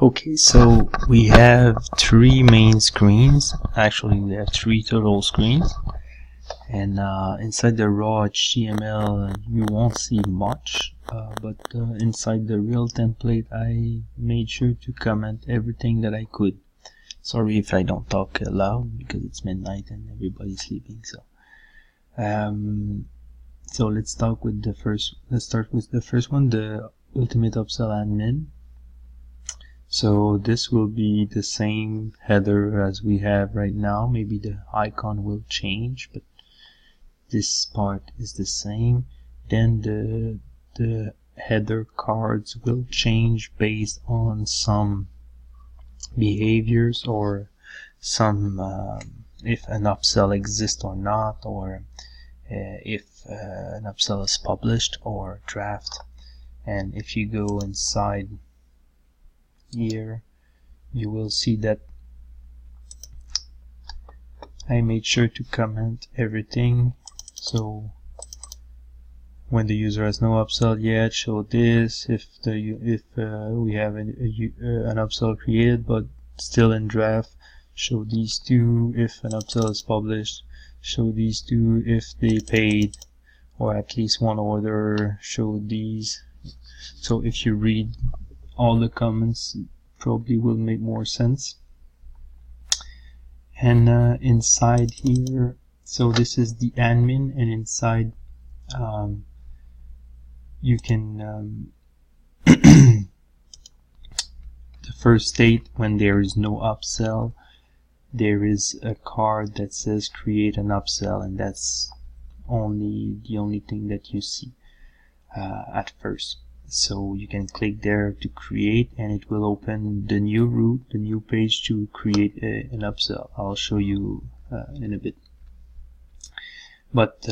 Okay, so we have three main screens. Actually, we have three total screens. And inside the raw HTML, you won't see much. But inside the real template, I made sure to comment everything that I could. Sorry if I don't talk loud because it's midnight and everybody's sleeping. So let's start with the first one, the Ultimate Upsell Admin. So this will be the same header as we have right now. Maybe the icon will change, but this part is the same. Then the header cards will change based on some behaviors or some if an upsell exists or not, or if an upsell is published or draft. And if you go inside here, you will see that I made sure to comment everything. So when the user has no upsell yet, show this. If we have an upsell created but still in draft, show these two. If an upsell is published, show these two. If they paid or at least one order, show these. So if you read all the comments, probably will make more sense. And inside here, so this is the admin, and inside you can the first state, when there is no upsell, there is a card that says create an upsell, and that's the only thing that you see at first. So you can click there to create, and it will open the new route, the new page to create an upsell. I'll show you in a bit. But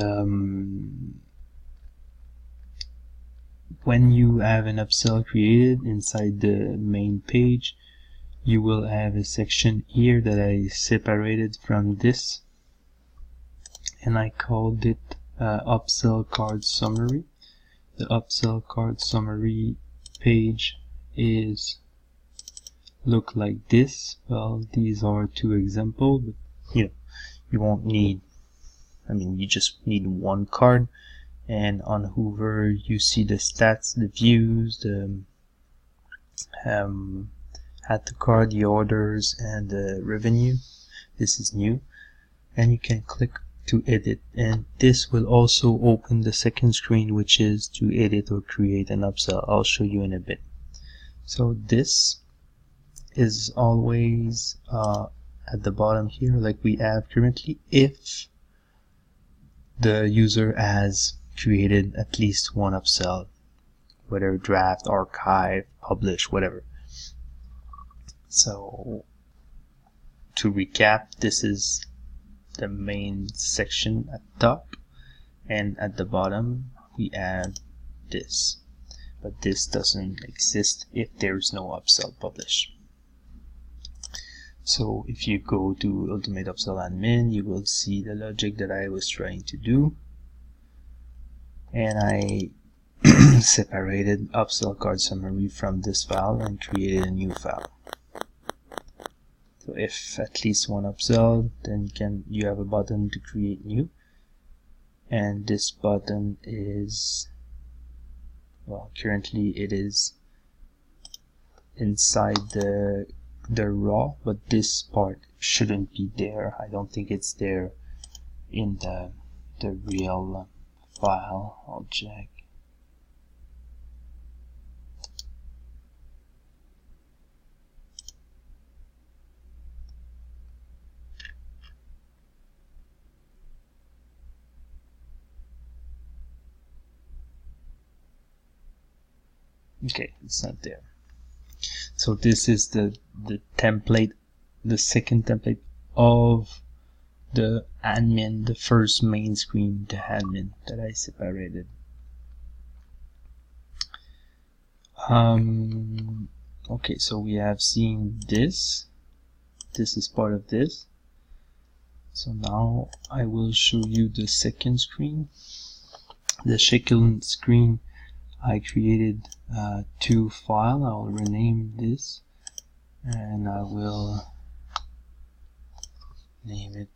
when you have an upsell created inside the main page, you will have a section here that I separated from this, and I called it upsell card summary. The upsell card summary page look like this. Well, these are two examples, but you won't need, you just need one card. And on Hoover you see the stats, the views, the add to cart, the orders, and the revenue. This is new, and you can click to edit, and this will also open the second screen, which is to edit or create an upsell. I'll show you in a bit. So this is always at the bottom here, like we have currently, if the user has created at least one upsell, whether draft, archive, publish, whatever. So to recap, this is the main section at top, and at the bottom we add this, but this doesn't exist if there is no upsell published. So if you go to Ultimate Upsell Admin, you will see the logic that I was trying to do, and I separated upsell card summary from this file and created a new file. So if at least one upsell, then you have a button to create new, and this button is, well, currently it is inside the raw, but this part shouldn't be there. I don't think it's there in the real file. I'll check. Okay, it's not there. So this is the template, the second template of the admin, the first main screen, the admin that I separated. Okay, so we have seen this. This is part of this. So now I will show you the second screen. The second screen, I created two files. I'll rename this and I will name it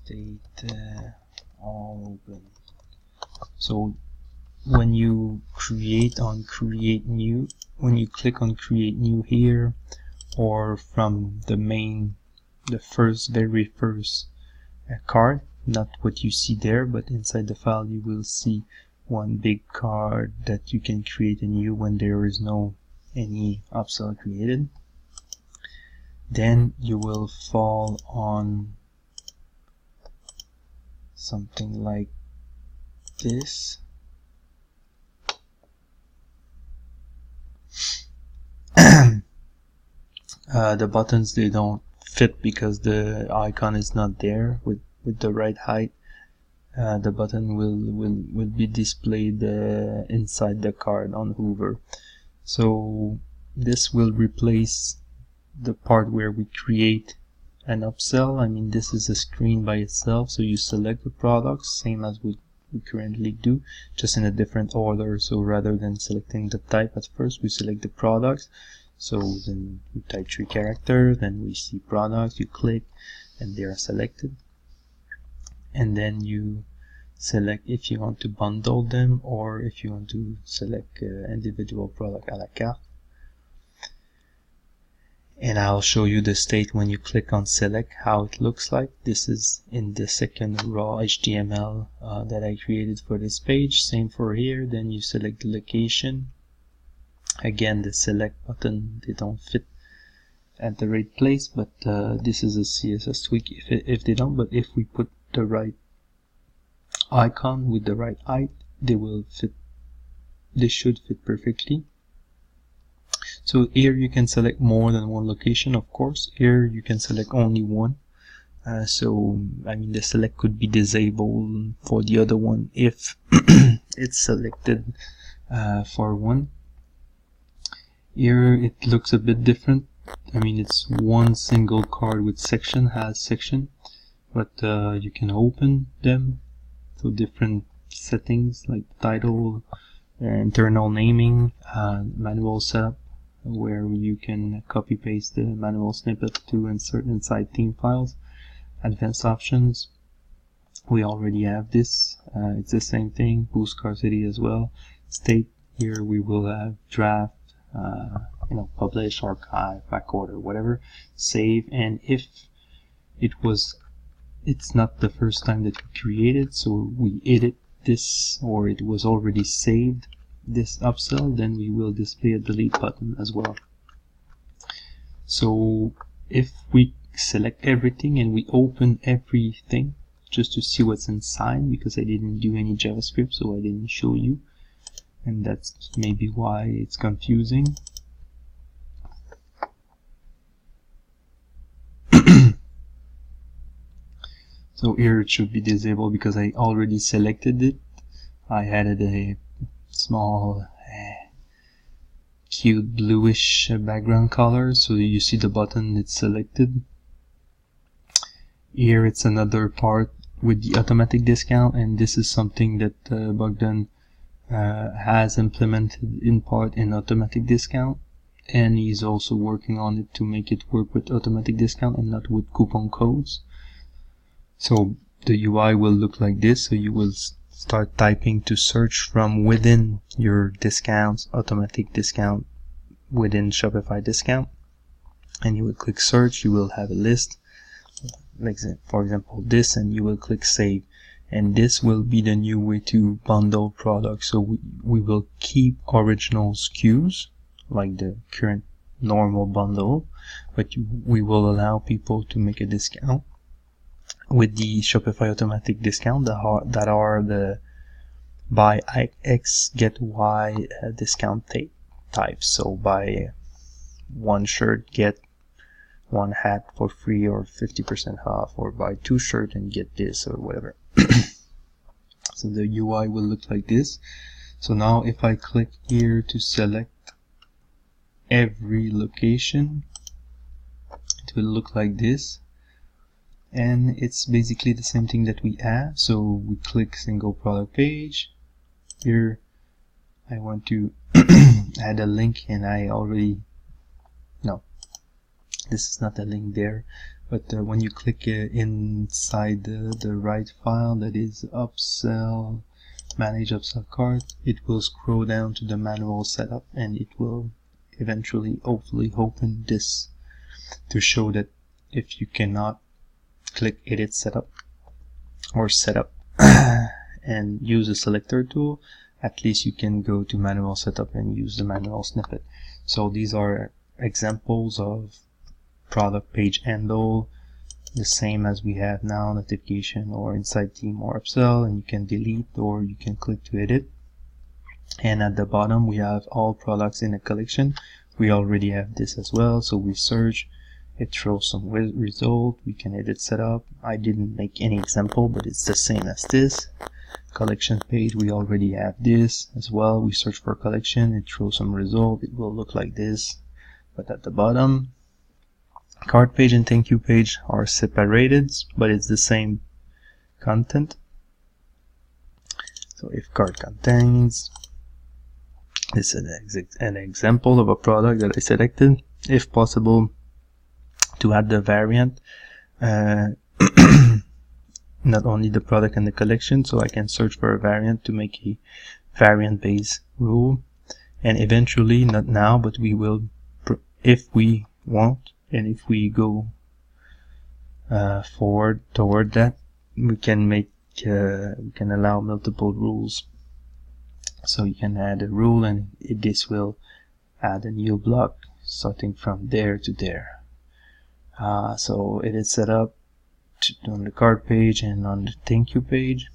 state all open. So when you create new, when you click on create new here, or from the very first card, not what you see there, but inside the file you will see one big card that you can create a new when there is no any upsell created. Then you will fall on something like this. The buttons, they don't fit because the icon is not there with the right height. The button will be displayed inside the card on Hoover. So this will replace the part where we create an upsell. I mean, this is a screen by itself, so you select the products same as we currently do, just in a different order. So rather than selecting the type at first, we select the products. So then we type 3 characters, then we see products, you click and they are selected, and then you select if you want to bundle them or if you want to select individual product a la carte. And I'll show you the state when you click on select, how it looks like. This is in the second raw HTML that I created for this page. Same for here. Then you select the location. Again, the select button, they don't fit at the right place, but this is a CSS tweak if they don't. But if we put the right icon with the right height, they will fit. They should fit perfectly. So here you can select more than one location, of course. Here you can select only one. So I mean, the select could be disabled for the other one if it's selected for one. Here it looks a bit different. I mean, it's one single card with section, but you can open them. So different settings like title, internal naming, manual setup, where you can copy paste the manual snippet to insert inside theme files. Advanced options, we already have this. It's the same thing. Boost scarcity as well. State, here we will have draft, publish, archive, backorder, whatever. Save, and if it's not the first time that we created, so we edit this, or it was already saved, this upsell, then we will display a delete button as well. So if we select everything and we open everything just to see what's inside, because I didn't do any JavaScript, so I didn't show you, and that's maybe why it's confusing. So here it should be disabled because I already selected it. I added a small cute bluish background color, so you see the button, it's selected. Here it's another part with the automatic discount, and this is something that Bogdan has implemented in part in automatic discount, and he's also working on it to make it work with automatic discount and not with coupon codes. So the UI will look like this. So you will start typing to search from within your discounts, automatic discount within Shopify discount, and you will click search. You will have a list, like for example this, and you will click save, and this will be the new way to bundle products. So we will keep original SKUs like the current normal bundle, but we will allow people to make a discount with the Shopify automatic discount that are the buy X get Y discount types. So buy one shirt, get one hat for free or 50% off, or buy 2 shirts and get this or whatever. So the UI will look like this. So now if I click here to select every location, it will look like this. And it's basically the same thing that we have. So we click single product page. Here I want to add a link, and I already, no, this is not a link there, but when you click inside the right file, that is Upsell, manage Upsell cart, it will scroll down to the manual setup, and it will eventually hopefully open this to show that if you cannot click edit setup or setup and use a selector tool, at least you can go to manual setup and use the manual snippet. So these are examples of product page handle, the same as we have now, notification or inside team or upsell, and you can delete or you can click to edit. And at the bottom we have all products in a collection. We already have this as well, so we search, it throws some result, we can edit setup. I didn't make any example, but it's the same as this. Collection page, we already have this as well. We search for collection, it throws some result, it will look like this, but at the bottom. Cart page and thank you page are separated, but it's the same content. So if cart contains, this is an example of a product that I selected. If possible, to add the variant, not only the product and the collection, so I can search for a variant to make a variant based rule. And eventually, not now, but we will, if we want, and if we go forward toward that, we can make we can allow multiple rules. So you can add a rule, and this will add a new block starting from there to there. So it is set up on the cart page and on the thank you page.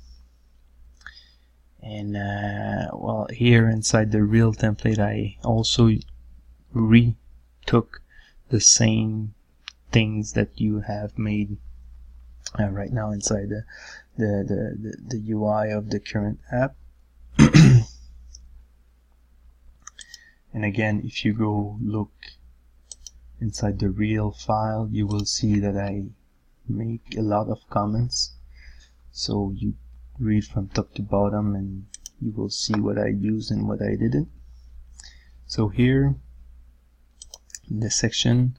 And well, here inside the real template, I also retook the same things that you have made right now inside the UI of the current app. And again, if you go look inside the real file, you will see that I make a lot of comments. So you read from top to bottom and you will see what I used and what I didn't. So here in this section,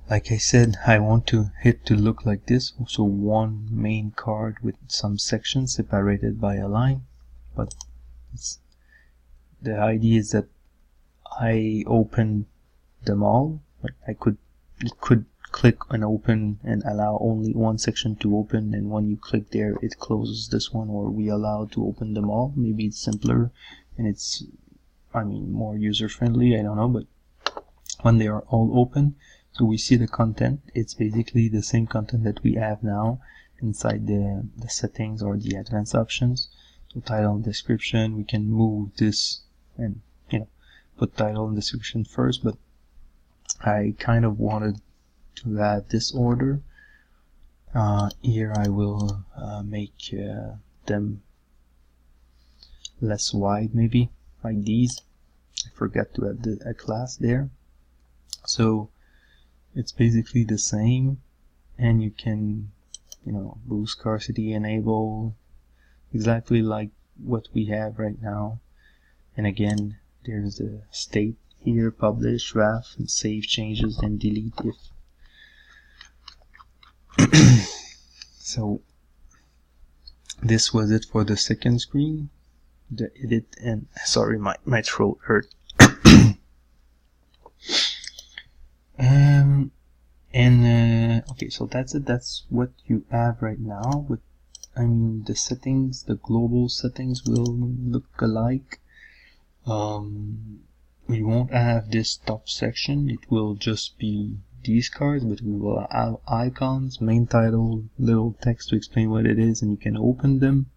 like I said, I want to hit to look like this. So one main card with some sections separated by a line, but the idea is that I open them all, but it could click and open and allow only one section to open, and when you click there it closes this one, or we allow to open them all. Maybe it's simpler and it's, I mean, more user friendly, I don't know, but when they are all open, so we see the content, it's basically the same content that we have now inside the settings or the advanced options. So title and description, we can move this and, you know, put title and description first, but I kind of wanted to add this order. Here I will make them less wide, maybe like these. I forgot to add a class there. So it's basically the same, and you can, you know, boost scarcity, enable, exactly like what we have right now. And again, there's the state here, publish, draft, and save changes, and delete if. So this was it for the second screen, the edit, and sorry, my throat hurt. Okay, so that's it. That's what you have right now. But I mean, the settings, the global settings will look alike. We won't have this top section. It will just be these cards, but we will have icons, main title, little text to explain what it is, and you can open them.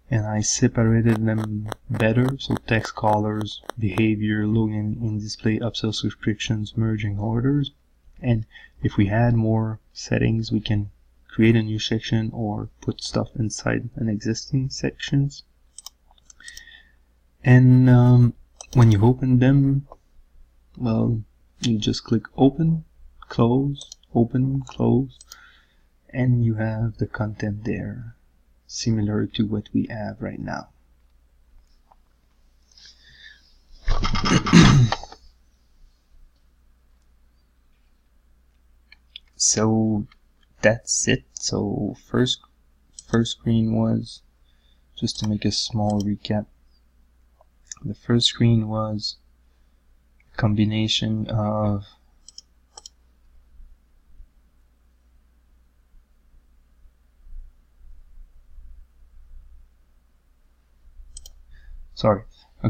And I separated them better, so text, colors, behavior, login, in display, upsell, subscriptions, merging orders. And if we had more settings, we can create a new section or put stuff inside an existing sections. And when you open them, well, you just click open, close, and you have the content there, similar to what we have right now. so that's it. So first screen was, just to make a small recap, the first screen was a combination of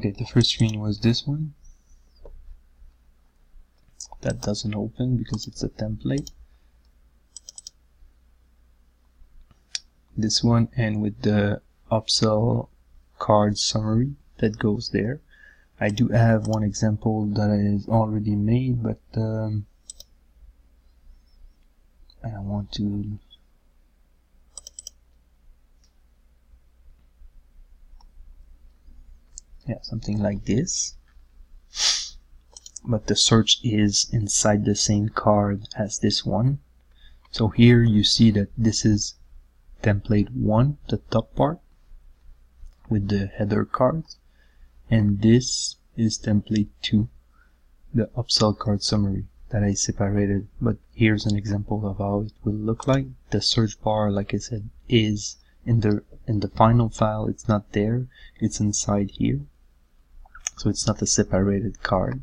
the first screen was this one. That doesn't open because it's a template. This one, and with the upsell card summary that goes there. I do have one example that is already made, but I don't want to. Yeah, something like this. But the search is inside the same card as this one. So here you see that this is template 1, the top part, with the header cards, and this is template 2, the upsell card summary that I separated. But here's an example of how it will look like. The search bar, like I said, is in the final file. It's not there, it's inside here, so it's not a separated card.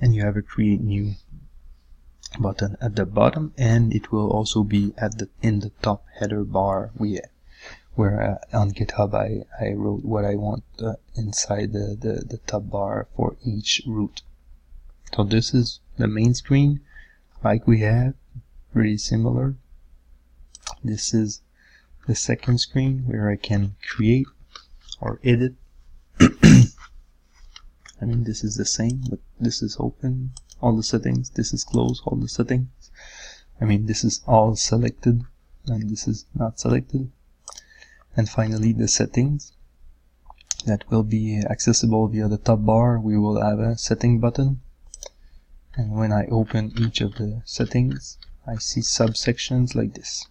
And you have a create new button at the bottom, and it will also be at in the top header bar where on GitHub I wrote what I want inside the top bar for each route. So this is the main screen, like we have, pretty similar. This is the second screen where I can create or edit. I mean, this is the same, but this is open, all the settings. This is closed, all the settings. I mean, this is all selected, and this is not selected. And finally, the settings that will be accessible via the top bar. We will have a setting button, and when I open each of the settings, I see subsections like this.